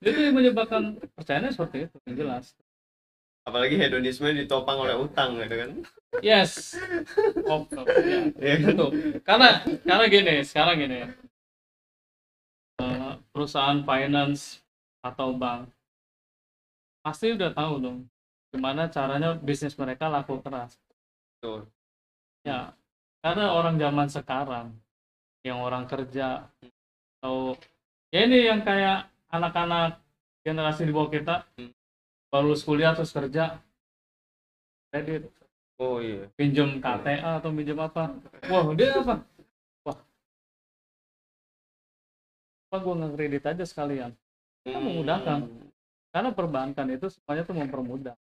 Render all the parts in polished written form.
Itu yang menyebabkan percayanya seperti itu, yang jelas. Apalagi hedonisme ditopang oleh utang gitu kan. Yes. Oh, ya. Iya kan? Betul. Karena gini, sekarang gini, perusahaan finance atau bank pasti udah tahu dong gimana caranya bisnis mereka laku keras. Betul. Ya, karena orang zaman sekarang yang orang kerja atau ya ini yang kayak anak-anak generasi di bawah kita baru lulus kuliah terus kerja kredit Oh iya. pinjam KTA atau pinjam apa, wah dia apa, wah apa gue nge-kredit aja sekalian, kan memudahkan karena perbankan itu semuanya tuh mempermudah.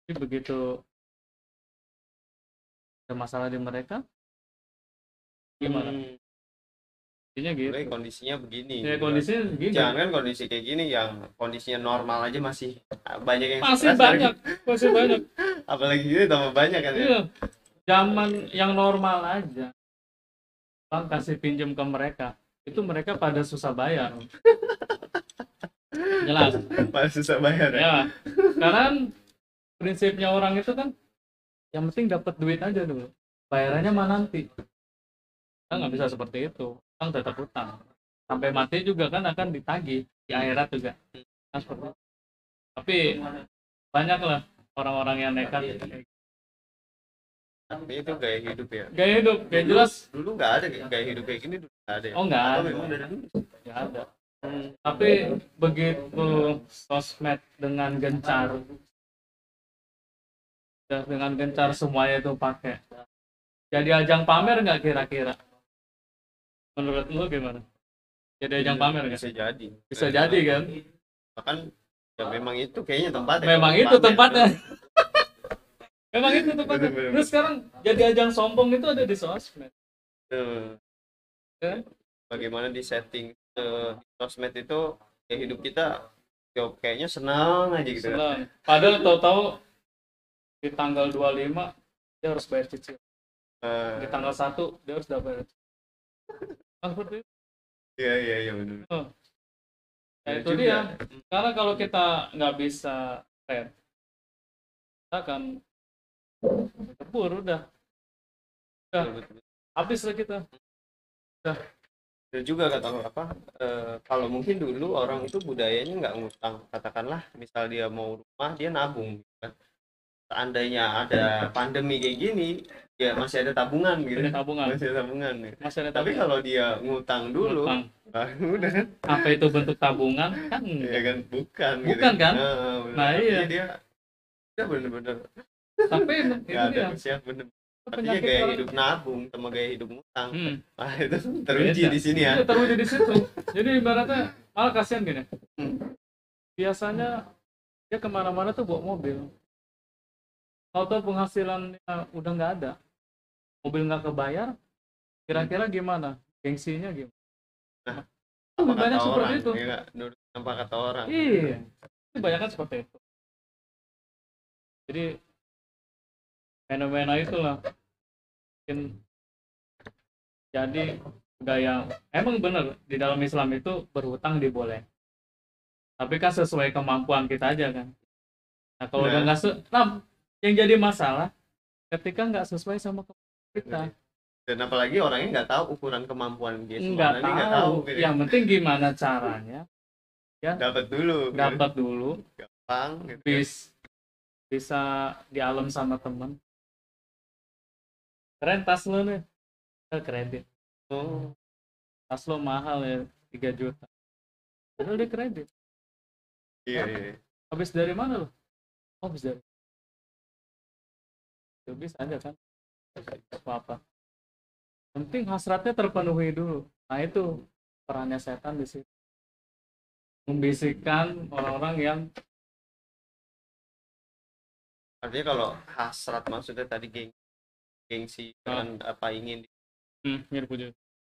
Jadi begitu ada masalah di mereka gimana, intinya gitu. Mulai kondisinya begini Ya gitu kan. kondisinya gini, Jangan kan kondisi kayak gini yang kondisinya normal aja masih banyak yang masih stres banyak kan. masih banyak. Apalagi ini tambah banyak kan ya. Iya, zaman yang normal aja bang kasih pinjam ke mereka itu mereka pada susah bayar, jelas Masih susah bayar ya. ya, karena prinsipnya orang itu kan yang penting dapat duit aja dulu, bayarannya mah nanti. Kan nggak bisa seperti itu, kan tetap utang sampai mati juga kan akan ditagih di akhirat juga kan seperti itu. Tapi banyak lah orang-orang yang nekat. Tapi itu gaya hidup ya. Gaya hidup kayak jelas Dulu nggak ada gaya hidup kayak gini, dulu nggak ada ya. oh nggak Atau ada, memang dari dulu. nggak ada. Tapi begitu sosmed dengan gencar dengan gencar semuanya itu pakai, jadi ajang pamer nggak kira-kira menurut lu gimana, jadi ajang pamer nggak? Bisa jadi. Bisa jadi kan, Bahkan ya memang itu kayaknya tempatnya. memang kalau itu pamer. tempatnya. Memang itu tempatnya. Bener-bener. Terus sekarang jadi ajang sombong itu ada di sosmed. Ya. Bagaimana di setting sosmed itu ya hidup kita ya kayaknya senang aja gitu kan. Senang. Padahal tahu-tahu di tanggal 25 dia harus bayar cicil. Di tanggal 1 dia harus dapat. Kan seperti itu. Iya benar. Nah, Ya itu juga. dia. Karena kalau kita nggak bisa trade, kita akan kebur udah. Betul. Habis lah kita. Dan juga kata lo apa kalau mungkin dulu orang itu budayanya nggak ngutang, katakanlah misal dia mau rumah dia nabung gitu kan. Seandainya ada pandemi kayak gini ya masih ada tabungan gitu. Ada tabungan. Masih ada tabungan nih. Masih ada Tapi tabungan. kalau dia ngutang dulu Ngutang. udah kan. Apa itu bentuk tabungan? Kan Ya kan bukan bukan gitu. kan? Bener. Nah, iya. Dia bener-bener Tapi nggak itu ada dia. usia bener. Artinya Penyakit gaya orang. hidup nabung sama gaya hidup ngutang. Nah, itu teruji Beda. di sini ya. Iya, teruji di situ. Jadi ibaratnya malah kasihan gini. Biasanya dia kemana-mana tuh bawa mobil. Tahu-tahu penghasilannya udah nggak ada, mobil nggak kebayar, kira-kira gimana? Gengsinya gimana? Nah, Lebih banyak kata seperti orang, itu. ya nggak? Menurut apa kata orang. Iya, itu banyak kan seperti itu. Jadi fenomena itulah mungkin jadi gaya. Emang bener di dalam Islam itu berhutang diboleh, tapi kan sesuai kemampuan kita aja kan. Nah kalau udah nggak yang jadi masalah ketika nggak sesuai sama kemampuan kita. Dan apalagi orangnya nggak tahu ukuran kemampuan dia Nggak semana, nggak tahu. gitu. Yang penting gimana caranya ya Dapat dulu gampang gitu. bisa di alam sama temen. Keren tas lo nih, kredit. Tas lo mahal ya 3 juta, padahal dia kredit. Iya. Habis dari mana lo? Habis dari bisa aja kan, apa penting hasratnya terpenuhi dulu. Nah itu perannya setan di situ, membisikkan orang-orang yang Artinya kalau hasrat maksudnya tadi gengsi dengan apa ingin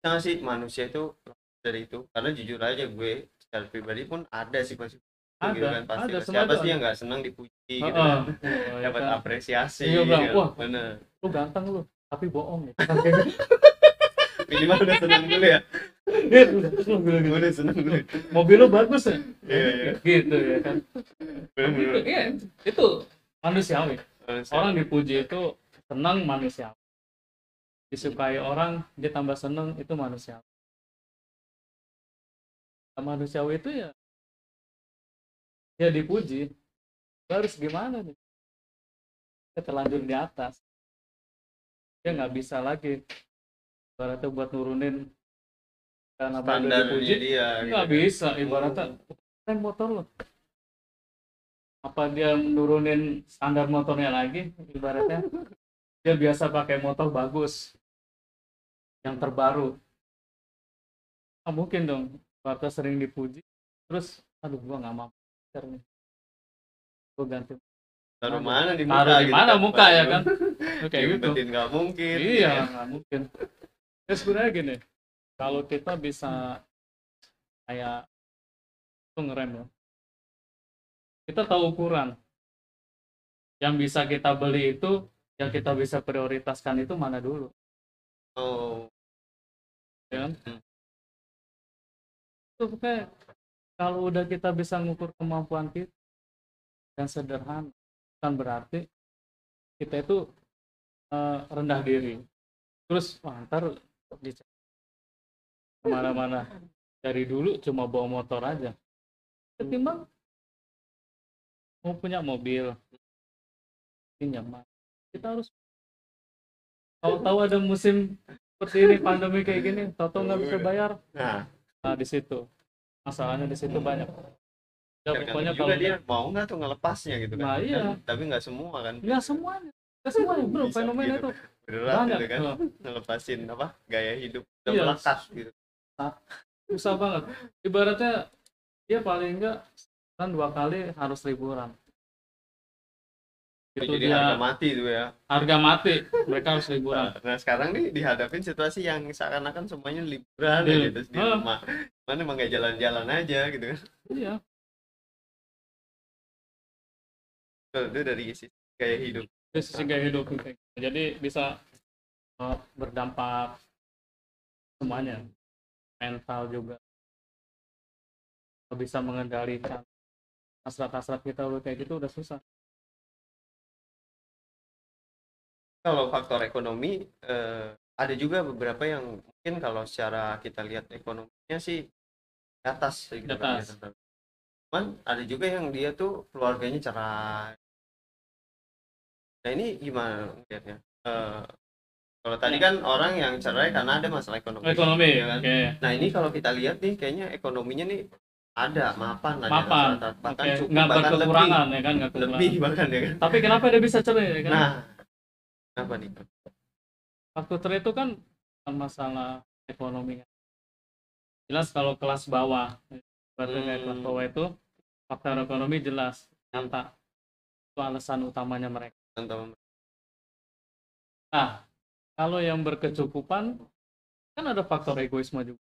jangan sih manusia itu dari itu, karena jujur aja gue secara pribadi pun ada sih pasti gitu kan, pasti ada, siapa sih yang nggak senang dipuji gitu kan, dapat apresiasi. Iya bilang, wah bener lu ganteng lu tapi bohong ya. minimal udah senang dulu ya. Udah seneng gue. Mobil lo bagus ya. Iya, iya. Gitu ya kan. Bener-bener. Iya, itu manusiawi. Manusia. Orang dipuji itu senang, manusiawi. Disukai orang dia tambah senang, itu manusiawi. Manusiawi itu ya dipuji. Harus gimana nih? Kita terlanjur di atas. Dia nggak bisa lagi ibaratnya buat nurunin karena udah Standarnya dipuji dia nggak gitu. bisa ibaratnya keren motor lo, apa dia nurunin standar motornya lagi ibaratnya dia biasa pakai motor bagus yang terbaru, nggak mungkin dong ibaratnya sering dipuji terus aduh gua nggak mampu nih, gua ganti Taruh aja. mana di muka Taruh di gitu mana kan, muka Pak, ya Bro. kan. Kayak gitu. Diumpetin nggak mungkin. Iya, nggak mungkin. Ya sebenarnya gini, kalau kita bisa kayak itu ngerem ya, kita tahu ukuran yang bisa kita beli itu, yang kita bisa prioritaskan itu mana dulu, Oh. ya kan? Hmm. Itu kayak kalau udah kita bisa ngukur kemampuan kita yang sederhana, kan berarti kita itu rendah diri. Terus wah, ntar dicek kemana-mana dari dulu cuma bawa motor aja. Ketimbang mau punya mobil, ini nyaman. Kita harus tahu ada musim seperti ini, pandemi kayak gini, tahu nggak bisa bayar. Nah, Di situ masalahnya, di situ banyak. Ya pokoknya juga kalau dia mau nggak tuh ngelepasnya gitu kan. nah iya, Tapi nggak semua kan. nggak semuanya, nggak semuanya bro, Bisa fenomena gitu. itu Berat banyak. gitu kan. Ngelepasin apa? Gaya hidup udah Iya. melekat gitu. Susah banget. Ibaratnya dia paling enggak kan 2 kali harus liburan. Itu Jadi dia harga mati tuh ya. harga mati, mereka harus liburan. Nah sekarang nih dihadapin situasi yang seakan-akan semuanya liburan Iya. aja terus di rumah. Mana emang nggak jalan-jalan aja gitu kan. Iya, Itu dari sisi gaya hidup. dari sisi gaya hidup. Jadi bisa berdampak semuanya, mental juga. Bisa mengendalikan hasrat-hasrat kita udah kayak gitu udah susah. Kalau faktor ekonomi ada juga beberapa yang mungkin kalau secara kita lihat ekonominya sih di atas Di gitu kan. atas. Cuman ada juga yang dia tuh keluarganya cerai. Nah ini gimana lihatnya? Kalau tadi kan orang yang cerai karena ada masalah ekonomi, Ekonomi, ya kan? oke. Nah ini kalau kita lihat nih kayaknya ekonominya nih ada mapan, ada Mapan, bahkan oke. cukup, Nggak bahkan berkekurangan ya kan, nggak lebih kekurangan. bahkan ya kan. Tapi kenapa dia bisa cerai ya kan? Nah kenapa nih? Faktor cerai itu kan bukan masalah ekonomi. Jelas kalau kelas bawah, berarti kayak kelas bawah itu faktor ekonomi jelas, nyata. Itu alasan utamanya mereka. Contoh Nah, kalau yang berkecukupan kan ada faktor egoisme juga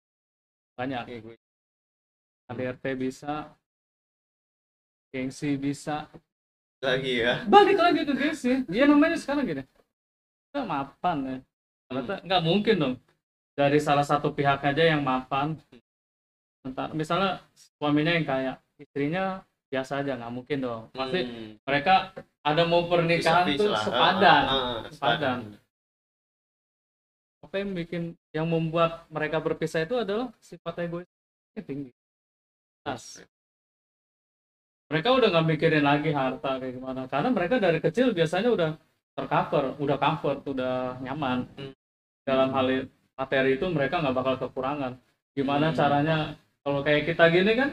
banyak. KDRT bisa, gengsi bisa, lagi ya. balik lagi ke gengsi. Dia namanya sekarang gini, kita mapan ya. Ternyata nggak mungkin dong dari salah satu pihak aja yang mapan. Misalnya suaminya yang kaya, istrinya biasa aja, nggak mungkin dong. Pasti mereka ada mau pernikahan tuh sepadan, sepadan. Apa yang bikin, yang membuat mereka berpisah itu adalah sifat egoisnya tinggi. Mereka udah nggak mikirin lagi harta kayak gimana, karena mereka dari kecil biasanya udah tercover, udah comfort, udah nyaman. Dalam hal materi itu mereka nggak bakal kekurangan. Gimana caranya, kalau kayak kita gini kan,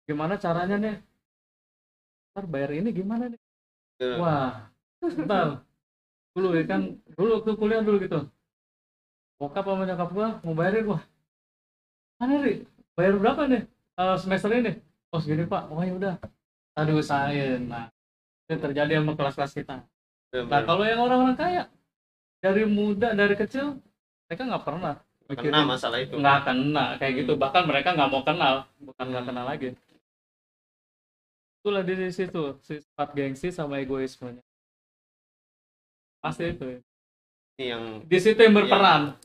gimana caranya nih, ntar bayar ini gimana nih? Wah, bentar dulu ya kan, dulu waktu kuliah dulu gitu, bokap sama nyokap gua mau bayarin, wah mana nih, bayar berapa nih semester ini? Oh segini pak, oh ya udah, tadi usahain. Nah itu terjadi sama kelas-kelas kita. Nah kalau yang orang-orang kaya dari muda, dari kecil mereka nggak pernah kena masalah itu, nggak kena kayak gitu, bahkan mereka nggak mau kenal, bukan nggak kenal lagi. Itulah di situ sifat gengsi sama egoismenya pasti itu yang di situ yang berperan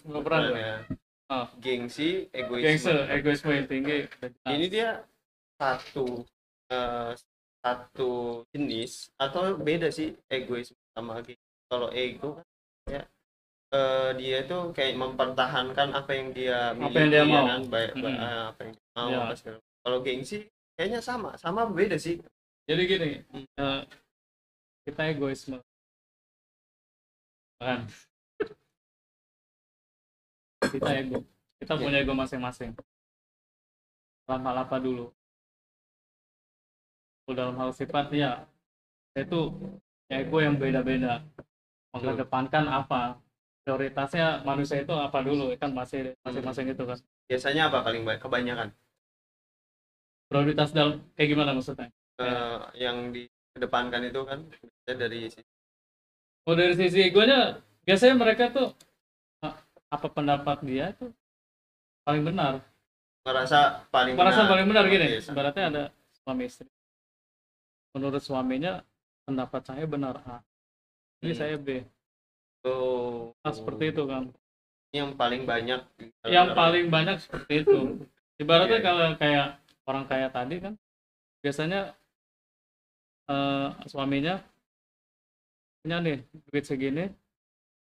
ya. Ah, gengsi, gengsi, egoisme. egoisme yang tinggi udah jelas. Ini dia satu eh, satu jenis atau beda sih egoisme sama gengsi? Kalau ego kan ya dia itu kayak mempertahankan apa yang dia Apa yang dia miliki ya mau. kan, baik Mm-mm. apa yang dia mau Ya, apa segala. Kalau gengsi kayaknya sama sama beda sih. jadi gini, Hmm. eh, kita egoisme kan, kita ego, kita Ya, punya ego masing-masing. Dalam hal apa dulu? Dalam hal sifat ya, itu ego yang beda-beda. betul. Mengedepankan apa? Prioritasnya manusia itu apa dulu? Kan masih Hmm. masing-masing itu kan. Biasanya apa paling banyak kebanyakan Prioritas dalam kayak gimana maksudnya? Kayak, yang dikedepankan itu kan biasanya dari sisi oh dari sisi egonya, biasanya mereka tuh eh, apa pendapat dia tuh paling benar. merasa paling Merasa benar. paling benar gini. Oke, Ibaratnya ada suami istri. Menurut suaminya pendapat saya benar A, ini hmm. saya B. Oh, Nah, seperti itu kan. yang paling banyak Yang benar-benar paling banyak seperti itu. Ibaratnya ya. kalau kayak orang kaya tadi kan, biasanya suaminya punya nih duit segini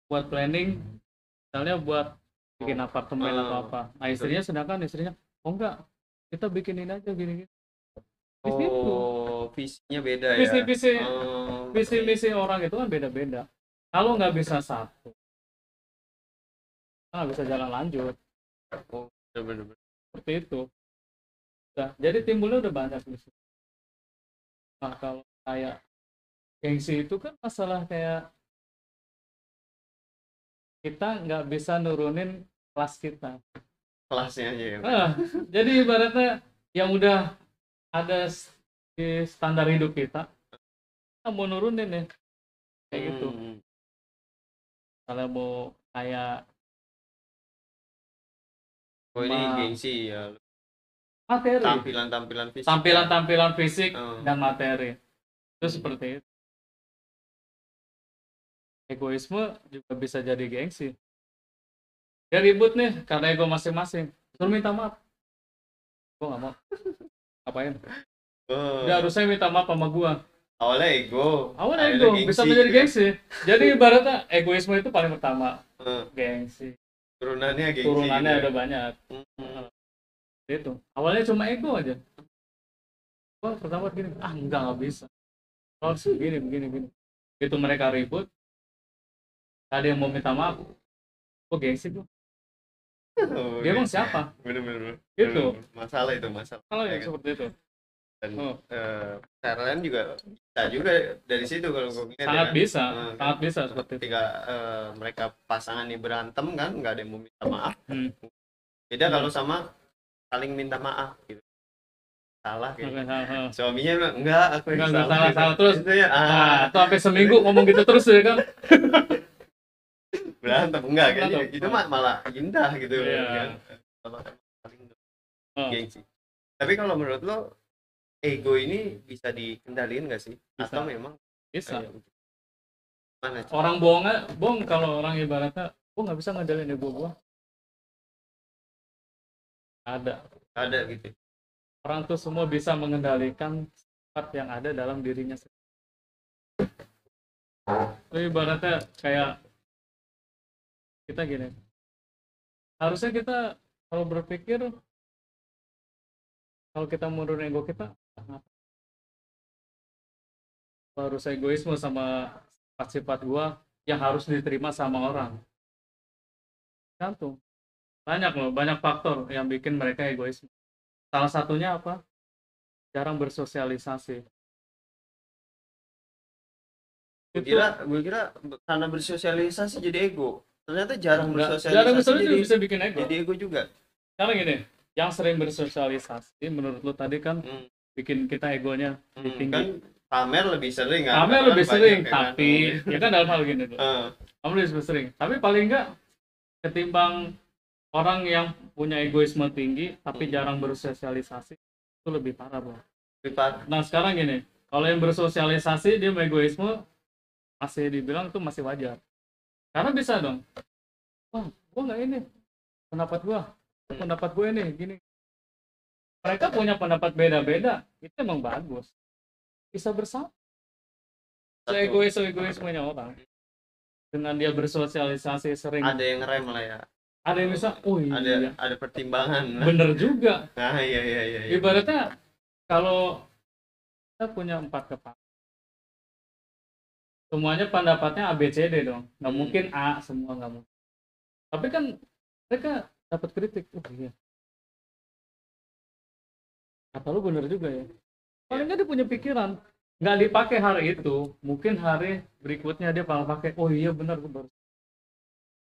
buat planning, misalnya buat bikin apartemen atau apa. Nah Betul. istrinya, sedangkan istrinya, oh enggak, kita bikinin aja gini-gini. Di situ Oh, visinya beda ya. visi-visi Oh, oke. visi-misi orang itu kan beda-beda. Kalau nggak bisa satu, nggak bisa jalan lanjut. Oh, benar-benar. Seperti itu. Nah, jadi timbulnya udah banyak di situ. Nah kalau kayak gengsi itu kan masalah kayak kita nggak bisa nurunin kelas kita. Kelasnya aja ya. Jadi ibaratnya yang udah ada di standar hidup kita mau nurunin ya kayak gitu. Hmm. Kalau mau kayak Oh, ini cuma gengsi ya. materi, Tampilan-tampilan fisik ya. tampilan-tampilan fisik Oh. dan materi itu seperti itu. Egoisme juga bisa jadi gengsi. Dia ribut nih karena ego masing-masing. Suruh minta maaf, gua nggak mau. Apain? Dia Oh. harusnya minta maaf sama gua. Awalnya ego, Awalnya akhirnya ego bisa gengsi menjadi gitu kan. gengsi. Jadi ibaratnya egoisme itu paling pertama Eh, gengsi. turunannya gengsi Turunannya gitu ya. ada banyak. Hmm. Itu awalnya cuma ego aja. Gua pertama gini, nggak bisa, harus begini begini begini. Itu mereka ribut, ada yang mau minta maaf, kok gengsi gua, Oh, dia emang gengsi. siapa Bener-bener. itu. Masalah itu masalah. Kalau Ya yang kan? seperti itu Dan oh, cara lain juga bisa juga dari situ kalau gue lihat ya sangat kan. bisa, Kan sangat bisa seperti itu. ketika mereka pasangan ini berantem kan nggak ada yang mau minta maaf. Hmm. Beda Hmm. kalau sama saling minta maaf gitu. Salah Oke, kayaknya. Suaminya bilang, enggak, aku yang nggak salah. salah salah terus. Itu ya, Nah, itu sampai seminggu ngomong gitu terus ya kan. berantem enggak kayaknya Berantem. itu malah indah gitu Iya. kan. Kalau saling Oh, gengsi. Tapi kalau menurut lo ego ini bisa dikendaliin nggak sih? bisa, Atau memang bisa. kayak mana? Orang bohong kalau orang ibaratnya, gua nggak bisa ngadalin ego gua. Ada gitu. Orang tuh semua bisa mengendalikan sifat yang ada dalam dirinya sendiri. Jadi ibaratnya kayak kita gini, harusnya kita kalau berpikir, kalau kita menurun ego kita, harus egoisme sama sifat gua yang harus diterima sama orang. Gantung. Banyak loh, banyak faktor yang bikin mereka egois. Salah satunya apa? Jarang bersosialisasi. Itu Gue kira karena bersosialisasi jadi ego. Ternyata jarang enggak, jarang bersosialisasi bersosialisasi bisa bikin ego. jadi ego juga. Karena gini, yang sering bersosialisasi menurut lu tadi kan bikin kita egonya lebih tinggi. Kan pamer lebih sering kan. Pamer lebih Kan sering, banyak, tapi kan? ya kan dalam hal gini tuh. Eh, Pamer lebih sering. Tapi paling enggak ketimbang orang yang punya egoisme tinggi tapi jarang bersosialisasi itu lebih parah, Bro. privat. Nah, sekarang gini, kalau yang bersosialisasi dia egoisme masih dibilang itu masih wajar. Karena bisa dong. Wah, gua nggak ini. pendapat gue nih gini. Mereka punya pendapat beda-beda, itu emang bagus. Bisa bersama. Egoismenya orang. Dengan dia bersosialisasi sering. Ada yang ngerem lah ya. Ada yang bisa, oh iya. Ada pertimbangan lah. Bener juga. Nah, iya. Ibaratnya kalau kita punya 4 kepala, semuanya pendapatnya ABCD dong. Nggak mungkin A semua, nggak mungkin. Tapi kan mereka dapat kritik. Oh iya. Kata lu bener juga ya. Paling nggak dia punya pikiran. Nggak dipakai hari itu, mungkin hari berikutnya dia bakal pakai. Oh iya benar, gue baru.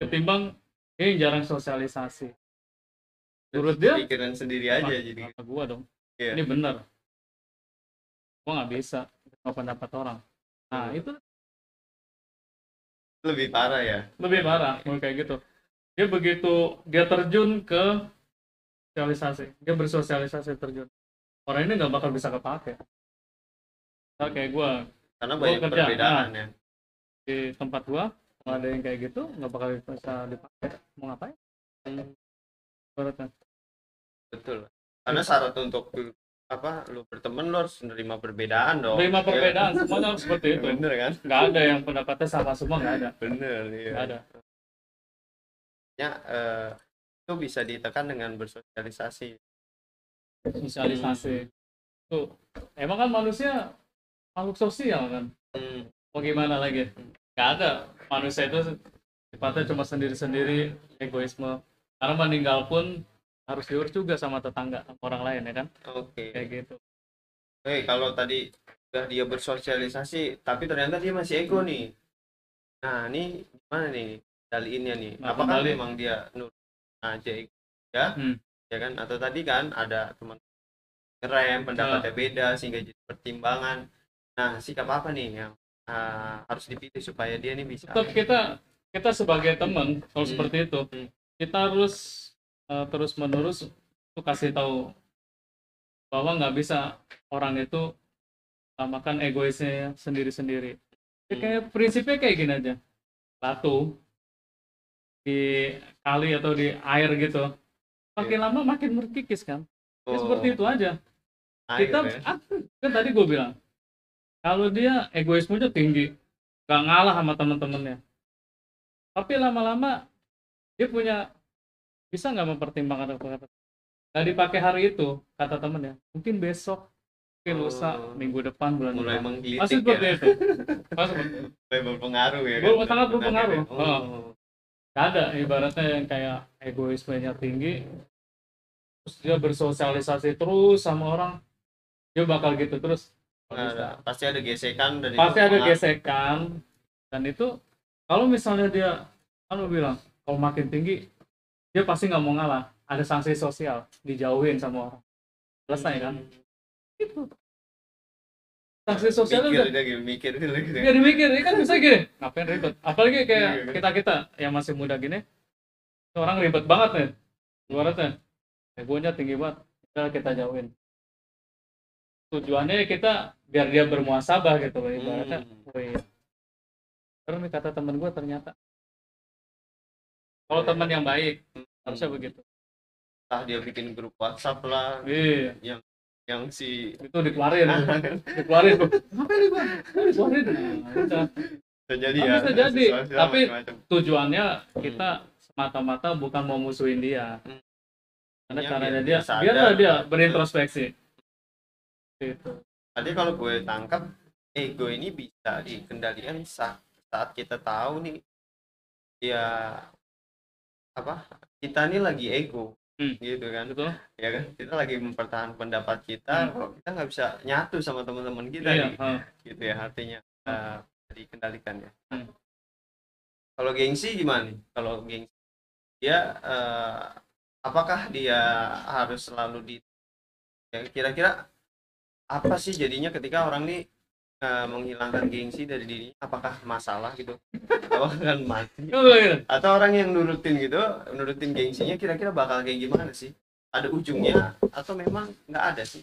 Ketimbang ini jarang sosialisasi. Menurut dia pikiran sendiri aja jadi. Kata gua dong. Iya. Ini benar. Gua nggak bisa sama pendapat orang. Nah itu Lebih parah ya. lebih parah, mau kayak gitu. Dia begitu dia terjun ke sosialisasi, dia bersosialisasi terjun. Orang ini nggak bakal bisa kepake. Nah, kayak gua Karena banyak kerja, perbedaan ya. di tempat gua kalau ada yang kayak gitu nggak bakal bisa dipakai. Mau ngapain? Ibaratnya. Betul. Karena syarat untuk lu berteman lu harus menerima perbedaan dong. Menerima perbedaan, semuanya harus seperti itu. Bener kan? Nggak ada yang pendapatnya sama semua, nggak ada. Bener, iya. Nggak ada. Ya, itu bisa ditekan dengan bersosialisasi. Sosialisasi. Tuh, emang kan manusia makhluk sosial kan. Mau gimana lagi? Nggak ada. Manusia itu sifatnya cuma sendiri-sendiri, egoisme. Karena meninggal pun harus diurus juga sama tetangga, sama orang lain ya kan. Oke. Kayak gitu. Kalau tadi udah dia bersosialisasi, tapi ternyata dia masih ego nih. Nah, ini gimana nih daliinnya nih? Nah, Apakah kembali. memang dia nurut aja ego ya? Ya kan? Atau tadi kan ada teman ngerem, pendapatnya beda sehingga jadi pertimbangan. Nah, sikap apa nih yang harus dipilih supaya dia nih bisa? Tetap kita sebagai teman kalau seperti itu, kita harus terus menerus tuh kasih tahu bahwa nggak bisa orang itu makan egoisnya sendiri-sendiri. Ya, kayak prinsipnya kayak gini aja, batu di kali atau di air gitu, makin lama makin berkikis kan. Ya, seperti itu aja. Kita kan tadi gue bilang kalau dia egoismenya tinggi, nggak ngalah sama teman-temannya, tapi lama-lama dia punya bisa nggak mempertimbangkan apa-apa. Nggak dipakai hari itu kata temennya, mungkin besok, mungkin lusa, minggu depan, bulan mulai depan. menggelitik Masih seperti itu. mulai berpengaruh ya kan? Sangat berpengaruh. Nggak ada ibaratnya yang kayak egoismenya tinggi, terus dia bersosialisasi terus sama orang, dia bakal gitu terus. Pasti ada gesekan dan pasti ada gesekan, dan itu kalau misalnya dia bilang kalau makin tinggi dia pasti nggak mau ngalah, ada sanksi sosial, dijauhin sama orang, selesai kan. Itu sanksi sosial mikir biar dimikir, ini kan bisa gini, ngapain ribet, apalagi kayak kita yang masih muda gini, orang ribet banget nih ibaratnya, egonya tinggi banget, kita jauhin. Tujuannya kita biar dia bermuasabah gitu loh ibaratnya. Oh iya. Terus nih kata temen gue ternyata kalau teman yang baik harusnya begitu. Dia bikin grup WhatsApp lah. Iya. Yang si itu dikeluarin. Dikeluarin tuh. Ngapain nih bang? Dikeluarin. Udah. Bisa jadi ya. Bisa jadi. Tapi tujuannya kita semata-mata bukan mau musuhin dia. Karena caranya dia biarlah dia berintrospeksi. Gitu. Tadi kalau gue tangkap ego ini bisa dikendalikan saat kita tahu nih ya kita nih lagi ego gitu kan. Betul. Ya kan kita lagi mempertahankan pendapat kita, kalau kita nggak bisa nyatu sama teman-teman kita nih gitu ya, artinya dikendalikan ya. Kalau gengsi gimana nih? Kalau gengsi dia apakah dia harus selalu kira-kira apa sih jadinya ketika orang nih menghilangkan gengsi dari dirinya? Apakah masalah gitu? Apakah akan mati? Atau orang yang nurutin gengsinya kira-kira bakal kayak gimana sih? Ada ujungnya atau memang nggak ada sih?